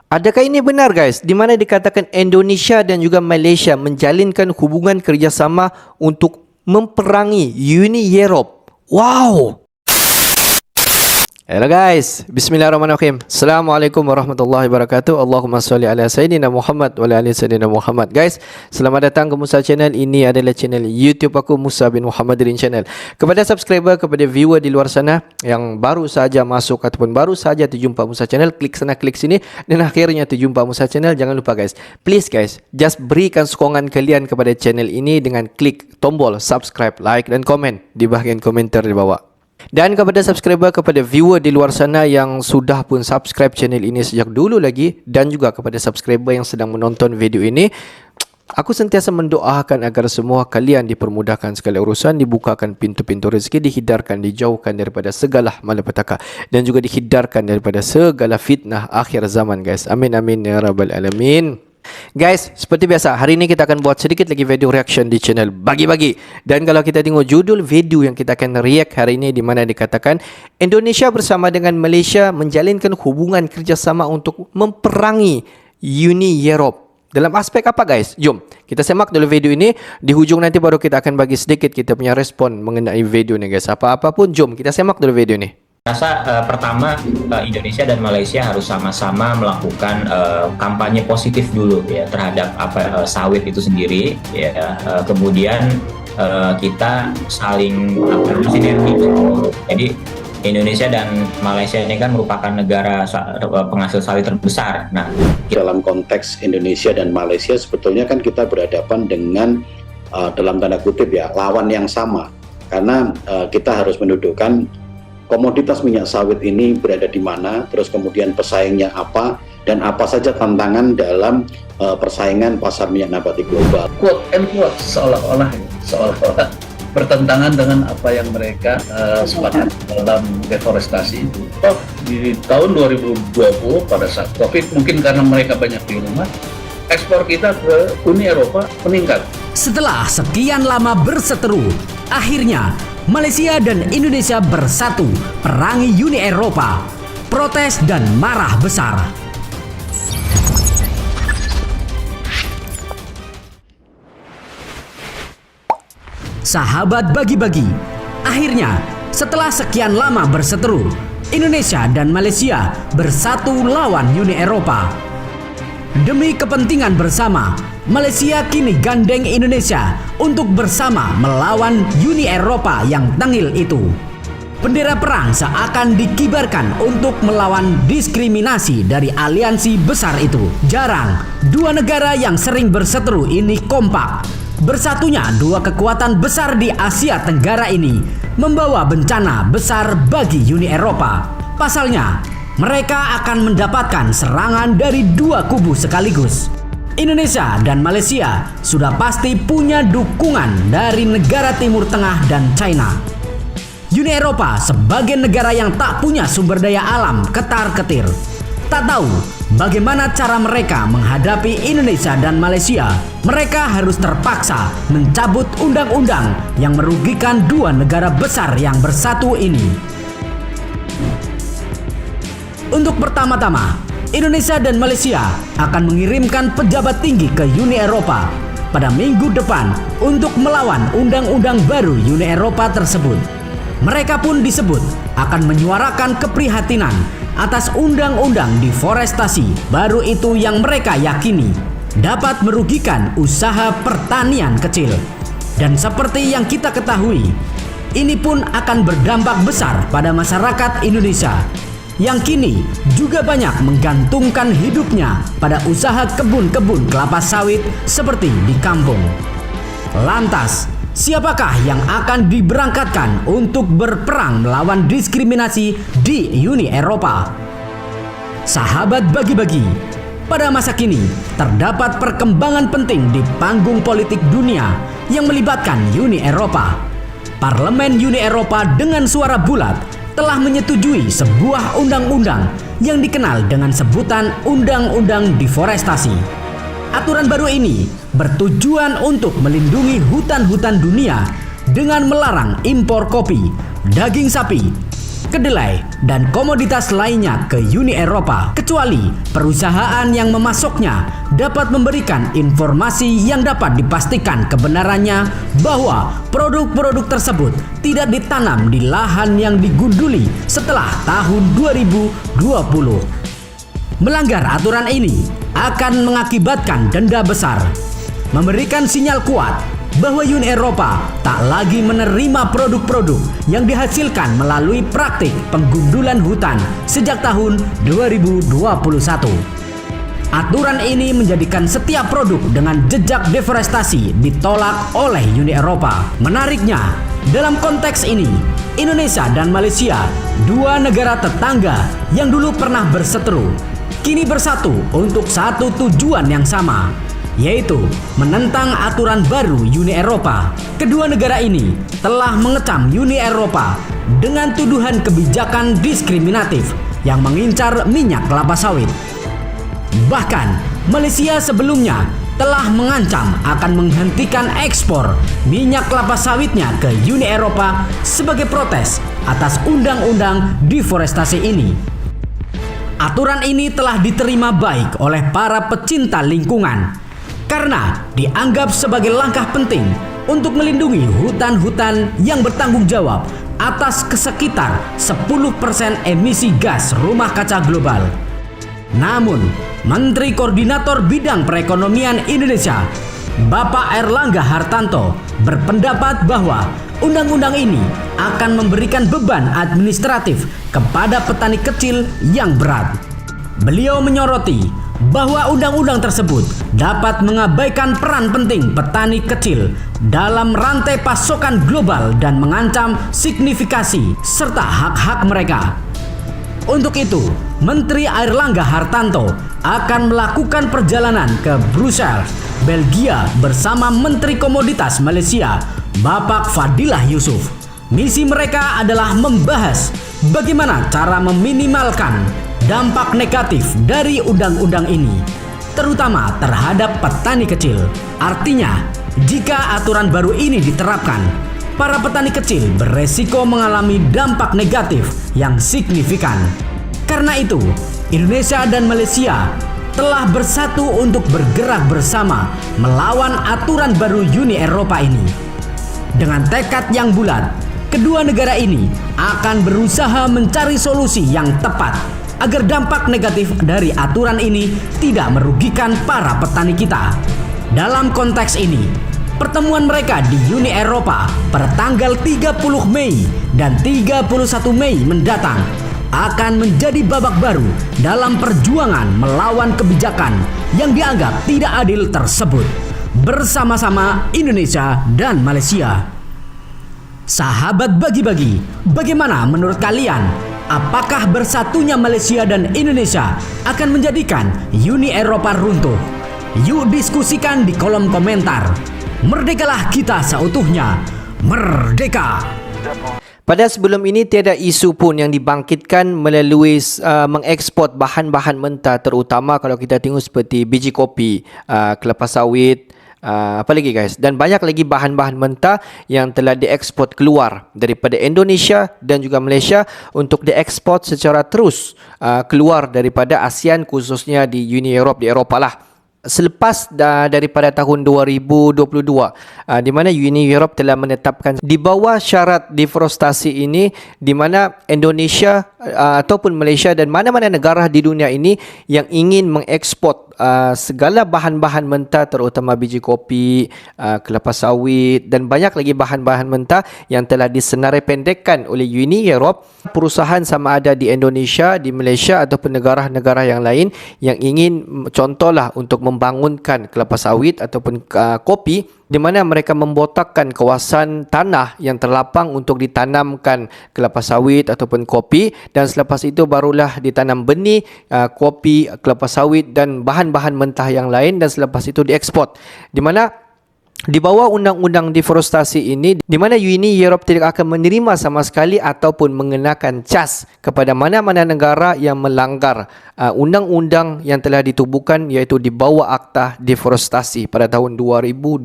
Adakah ini benar guys, di mana dikatakan Indonesia dan juga Malaysia menjalinkan hubungan kerjasama untuk memperangi Uni Europe? Wow! Hello guys, bismillahirrahmanirrahim. Assalamualaikum warahmatullahi wabarakatuh. Allahumma salli ala Sayyidina Muhammad wa ala ali Sayyidina Muhammad. Guys, selamat datang ke Musa Channel. Ini adalah channel YouTube aku, Musa bin Muhammadin Channel. Kepada subscriber, kepada viewer di luar sana yang baru saja masuk ataupun baru saja terjumpa Musa Channel, klik sana, klik sini, dan akhirnya terjumpa Musa Channel. Jangan lupa guys, please guys, just berikan sokongan kalian kepada channel ini dengan klik tombol subscribe, like dan komen di bahagian komentar di bawah. Dan kepada subscriber, kepada viewer di luar sana yang sudah pun subscribe channel ini sejak dulu lagi, dan juga kepada subscriber yang sedang menonton video ini, aku sentiasa mendoakan agar semua kalian dipermudahkan segala urusan, dibukakan pintu-pintu rezeki, dihindarkan, dijauhkan daripada segala malapetaka, dan juga dihindarkan daripada segala fitnah akhir zaman guys. Amin amin ya rabbal alamin. Guys, seperti biasa, hari ini kita akan buat sedikit lagi video reaction di channel Bagi-Bagi. Dan kalau kita tengok judul video yang kita akan react hari ini, di mana dikatakan Indonesia bersama dengan Malaysia menjalinkan hubungan kerjasama untuk memperangi Uni Europe. Dalam aspek apa guys? Jom kita semak dulu video ini. Di hujung nanti baru kita akan bagi sedikit kita punya respon mengenai video ni guys. Apa-apa pun jom kita semak dulu video ini. Pertama Indonesia dan Malaysia harus sama-sama melakukan kampanye positif dulu ya terhadap sawit itu sendiri ya. Kemudian kita saling sinergi. Jadi Indonesia dan Malaysia ini kan merupakan negara penghasil sawit terbesar. Nah, dalam konteks Indonesia dan Malaysia sebetulnya kan kita berhadapan dengan dalam tanda kutip ya lawan yang sama, karena kita harus mendudukkan komoditas minyak sawit ini berada di mana, terus kemudian pesaingnya apa, dan apa saja tantangan dalam persaingan pasar minyak nabati global. Quote and quote, seolah-olah bertentangan dengan apa yang mereka sepakat dalam deforestasi itu. Di tahun 2020 pada saat COVID, mungkin karena mereka banyak di rumah, ekspor kita ke Uni Eropa meningkat. Setelah sekian lama berseteru, akhirnya Malaysia dan Indonesia bersatu perangi Uni Eropa. Protes dan marah besar. Sahabat Bagi-Bagi, akhirnya setelah sekian lama berseteru, Indonesia dan Malaysia bersatu lawan Uni Eropa. Demi kepentingan bersama, Malaysia kini gandeng Indonesia untuk bersama melawan Uni Eropa yang tengil itu. Bendera perang seakan dikibarkan untuk melawan diskriminasi dari aliansi besar itu. Jarang dua negara yang sering berseteru ini kompak. Bersatunya dua kekuatan besar di Asia Tenggara ini membawa bencana besar bagi Uni Eropa. Pasalnya, mereka akan mendapatkan serangan dari dua kubu sekaligus. Indonesia dan Malaysia sudah pasti punya dukungan dari negara Timur Tengah dan China. Uni Eropa sebagai negara yang tak punya sumber daya alam ketar-ketir, tak tahu bagaimana cara mereka menghadapi Indonesia dan Malaysia. Mereka harus terpaksa mencabut undang-undang yang merugikan dua negara besar yang bersatu ini. Untuk pertama-tama, Indonesia dan Malaysia akan mengirimkan pejabat tinggi ke Uni Eropa pada minggu depan untuk melawan undang-undang baru Uni Eropa tersebut. Mereka pun disebut akan menyuarakan keprihatinan atas undang-undang deforestasi baru itu yang mereka yakini dapat merugikan usaha pertanian kecil. Dan seperti yang kita ketahui, ini pun akan berdampak besar pada masyarakat Indonesia yang kini juga banyak menggantungkan hidupnya pada usaha kebun-kebun kelapa sawit seperti di kampung. Lantas, siapakah yang akan diberangkatkan untuk berperang melawan diskriminasi di Uni Eropa? Sahabat Bagi-Bagi, pada masa kini terdapat perkembangan penting di panggung politik dunia yang melibatkan Uni Eropa. Parlemen Uni Eropa dengan suara bulat telah menyetujui sebuah undang-undang yang dikenal dengan sebutan Undang-Undang Deforestasi. Aturan baru ini bertujuan untuk melindungi hutan-hutan dunia dengan melarang impor kopi, daging sapi, kedelai, dan komoditas lainnya ke Uni Eropa, kecuali perusahaan yang memasoknya dapat memberikan informasi yang dapat dipastikan kebenarannya bahwa produk-produk tersebut tidak ditanam di lahan yang digunduli setelah tahun 2020. Melanggar aturan ini akan mengakibatkan denda besar, memberikan sinyal kuat bahwa Uni Eropa tak lagi menerima produk-produk yang dihasilkan melalui praktik penggundulan hutan sejak tahun 2021. Aturan ini menjadikan setiap produk dengan jejak deforestasi ditolak oleh Uni Eropa. Menariknya, dalam konteks ini, Indonesia dan Malaysia, dua negara tetangga yang dulu pernah berseteru, kini bersatu untuk satu tujuan yang sama, yaitu menentang aturan baru Uni Eropa. Kedua negara ini telah mengecam Uni Eropa dengan tuduhan kebijakan diskriminatif yang mengincar minyak kelapa sawit. Bahkan, Malaysia sebelumnya telah mengancam akan menghentikan ekspor minyak kelapa sawitnya ke Uni Eropa sebagai protes atas undang-undang deforestasi ini. Aturan ini telah diterima baik oleh para pecinta lingkungan karena dianggap sebagai langkah penting untuk melindungi hutan-hutan yang bertanggung jawab atas sekitar 10% emisi gas rumah kaca global. Namun, Menteri Koordinator Bidang Perekonomian Indonesia, Bapak Airlangga Hartarto, berpendapat bahwa undang-undang ini akan memberikan beban administratif kepada petani kecil yang berat. Beliau menyoroti bahwa undang-undang tersebut dapat mengabaikan peran penting petani kecil dalam rantai pasokan global dan mengancam signifikasi serta hak-hak mereka. Untuk itu, Menteri Airlangga Hartarto akan melakukan perjalanan ke Brussels, Belgia bersama Menteri Komoditas Malaysia, Bapak Fadilah Yusof. Misi mereka adalah membahas bagaimana cara meminimalkan dampak negatif dari undang-undang ini, terutama terhadap petani kecil. Artinya, jika aturan baru ini diterapkan, para petani kecil beresiko mengalami dampak negatif yang signifikan. Karena itu, Indonesia dan Malaysia telah bersatu untuk bergerak bersama melawan aturan baru Uni Eropa ini. Dengan tekad yang bulat, kedua negara ini akan berusaha mencari solusi yang tepat agar dampak negatif dari aturan ini tidak merugikan para petani kita. Dalam konteks ini, pertemuan mereka di Uni Eropa pada tanggal 30 Mei dan 31 Mei mendatang akan menjadi babak baru dalam perjuangan melawan kebijakan yang dianggap tidak adil tersebut bersama-sama Indonesia dan Malaysia. Sahabat bagi-bagi, bagaimana menurut kalian? Apakah bersatunya Malaysia dan Indonesia akan menjadikan Uni Eropa runtuh? Yuk diskusikan di kolom komentar. Merdekalah kita seutuhnya. Merdeka! Pada sebelum ini tiada isu pun yang dibangkitkan melalui mengekspor bahan-bahan mentah, terutama kalau kita tengok seperti biji kopi, kelapa sawit, apa lagi guys, dan banyak lagi bahan-bahan mentah yang telah diekspor keluar daripada Indonesia dan juga Malaysia untuk diekspor secara terus keluar daripada ASEAN, khususnya di Uni Eropa, di Eropah lah. Selepas daripada tahun 2022, di mana Uni Eropa telah menetapkan di bawah syarat deforestasi ini, di mana Indonesia ataupun Malaysia dan mana-mana negara di dunia ini yang ingin mengekspor segala bahan-bahan mentah, terutama biji kopi, kelapa sawit dan banyak lagi bahan-bahan mentah yang telah disenarai pendekkan oleh Uni Eropa, perusahaan sama ada di Indonesia, di Malaysia ataupun negara-negara yang lain yang ingin contohlah untuk membangunkan kelapa sawit ataupun kopi, di mana mereka membotakkan kawasan tanah yang terlapang untuk ditanamkan kelapa sawit ataupun kopi, dan selepas itu barulah ditanam benih kopi, kelapa sawit dan bahan-bahan mentah yang lain, dan selepas itu diekspor. Di mana di bawah undang-undang deforestasi ini, di mana Uni Eropa tidak akan menerima sama sekali ataupun mengenakan cas kepada mana-mana negara yang melanggar undang-undang yang telah ditubuhkan, iaitu di bawah Akta Deforestasi pada tahun 2020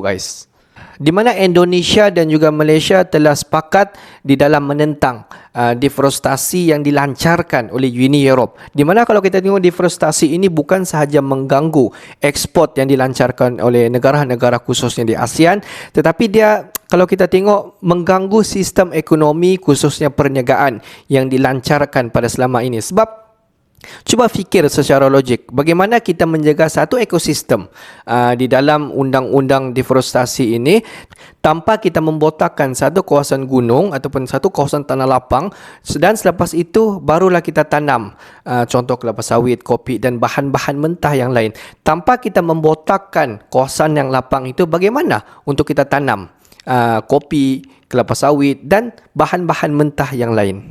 guys. di mana Indonesia dan juga Malaysia telah sepakat di dalam menentang deforestasi yang dilancarkan oleh Uni Europe. Di mana kalau kita tengok deforestasi ini bukan sahaja mengganggu ekspor yang dilancarkan oleh negara-negara khususnya di ASEAN, tetapi dia kalau kita tengok mengganggu sistem ekonomi khususnya perniagaan yang dilancarkan pada selama ini. Sebab cuba fikir secara logik, bagaimana kita menjaga satu ekosistem di dalam undang-undang deforestasi ini tanpa kita membotakkan satu kawasan gunung ataupun satu kawasan tanah lapang, dan selepas itu barulah kita tanam contoh kelapa sawit, kopi dan bahan-bahan mentah yang lain. Tanpa kita membotakkan kawasan yang lapang itu, bagaimana untuk kita tanam kopi, kelapa sawit dan bahan-bahan mentah yang lain.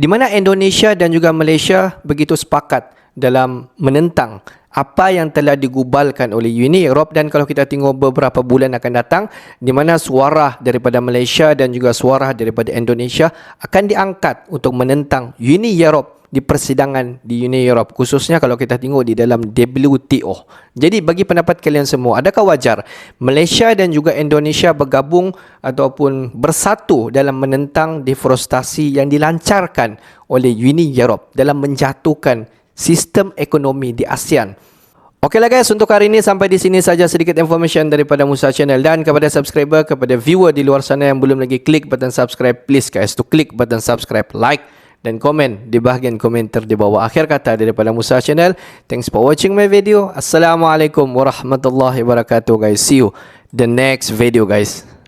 Di mana Indonesia dan juga Malaysia begitu sepakat dalam menentang apa yang telah digubalkan oleh Uni Europe, dan kalau kita tengok beberapa bulan akan datang, di mana suara daripada Malaysia dan juga suara daripada Indonesia akan diangkat untuk menentang Uni Europe di persidangan di Uni Europe, khususnya kalau kita tengok di dalam WTO. Jadi bagi pendapat kalian semua, adakah wajar Malaysia dan juga Indonesia bergabung ataupun bersatu dalam menentang deforestasi yang dilancarkan oleh Uni Europe dalam menjatuhkan sistem ekonomi di ASEAN? Okeylah guys, untuk hari ini sampai di sini saja sedikit information daripada Musa Channel, dan kepada subscriber, kepada viewer di luar sana yang belum lagi klik button subscribe, please guys to klik button subscribe, like dan komen di bahagian komentar di bawah. Akhir kata daripada Musa Channel, thanks for watching my video. Assalamualaikum warahmatullahi wabarakatuh guys. See you the next video guys.